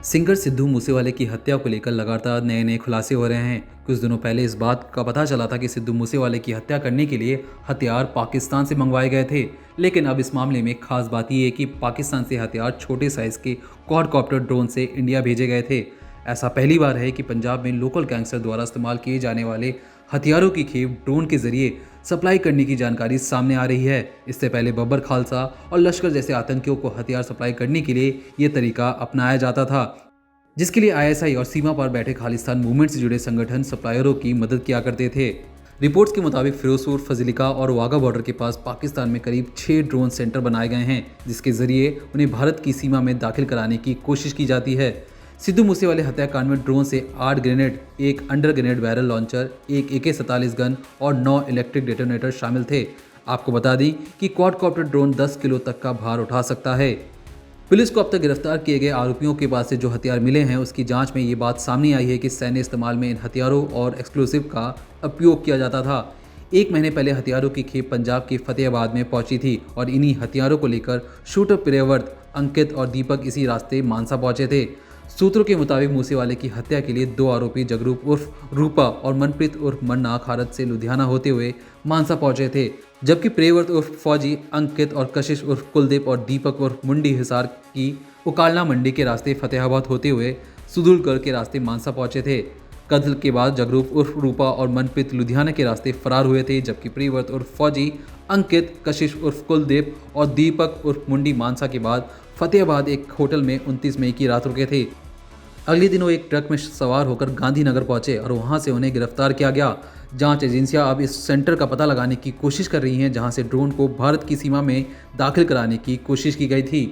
Singer Sidhu मूसेवाले की हत्या को लेकर लगातार नए नए खुलासे हो रहे हैं। कुछ दिनों पहले इस बात का पता चला था कि सिद्धू मूसेवाले की हत्या करने के लिए हथियार पाकिस्तान से मंगवाए गए थे, लेकिन अब इस मामले में खास बात यह है कि पाकिस्तान से हथियार छोटे साइज के क्वाडकॉप्टर ड्रोन से इंडिया भेजे गए थे। ऐसा पहली बार है कि पंजाब में लोकल गैंगस्टर द्वारा इस्तेमाल किए जाने वाले हथियारों की खेप ड्रोन के जरिए सप्लाई करने की जानकारी सामने आ रही है। इससे पहले बब्बर खालसा और लश्कर जैसे आतंकियों को हथियार सप्लाई करने के लिए ये तरीका अपनाया जाता था, जिसके लिए आईएसआई और सीमा पर बैठे खालिस्तान मूवमेंट से जुड़े संगठन सप्लायरों की मदद किया करते थे। रिपोर्ट्स के मुताबिक फिरोजपुर, फजिलिका और वाघा बॉर्डर के पास पाकिस्तान में करीब 6 ड्रोन सेंटर बनाए गए हैं, जिसके जरिए उन्हें भारत की सीमा में दाखिल कराने की कोशिश की जाती है। सिद्धू मूसेवाले हत्याकांड में ड्रोन से 8 ग्रेनेड, एक अंडर ग्रेनेड बैरल लॉन्चर, एक AK-47 गन और 9 इलेक्ट्रिक डेटोनेटर शामिल थे। आपको बता दें कि क्वाडकॉप्टर ड्रोन 10 किलो तक का भार उठा सकता है। पुलिस को अब तक गिरफ्तार किए गए आरोपियों के पास से जो हथियार मिले हैं, उसकी जांच में ये बात सामने आई है कि सैन्य इस्तेमाल में इन हथियारों और एक्सप्लोसिव का उपयोग किया जाता था। 1 महीने पहले हथियारों की खेप पंजाब के फतेहाबाद में पहुंची थी और इन्हीं हथियारों को लेकर शूटर प्रियव्रत, अंकित और दीपक इसी रास्ते मानसा पहुंचे थे। सूत्रों के मुताबिक मूसेवाले की हत्या के लिए 2 आरोपी जगरूप उर्फ रूपा और मनप्रीत उर्फ मन्ना खारत से लुधियाना होते हुए मानसा पहुंचे थे, जबकि प्रियव्रत उर्फ फौजी, अंकित और कशिश उर्फ कुलदीप और दीपक उर्फ मुंडी हिसार की उकालना मंडी के रास्ते फतेहाबाद होते हुए सुदुलगढ़ के रास्ते मानसा पहुंचे थे। कत्ल के बाद जगरूप उर्फ रूपा और मनप्रीत लुधियाना के रास्ते फरार हुए थे, जबकि प्रियव्रत उर्फ फौजी, अंकित, कशिश उर्फ कुलदीप और दीपक उर्फ मुंडी मानसा के बाद फतेहाबाद एक होटल में 29 मई की रात रुके थे। अगले दिन वो एक ट्रक में सवार होकर गांधीनगर पहुंचे और वहां से उन्हें गिरफ्तार किया गया। जांच एजेंसियां अब इस सेंटर का पता लगाने की कोशिश कर रही हैं, जहां से ड्रोन को भारत की सीमा में दाखिल कराने की कोशिश की गई थी।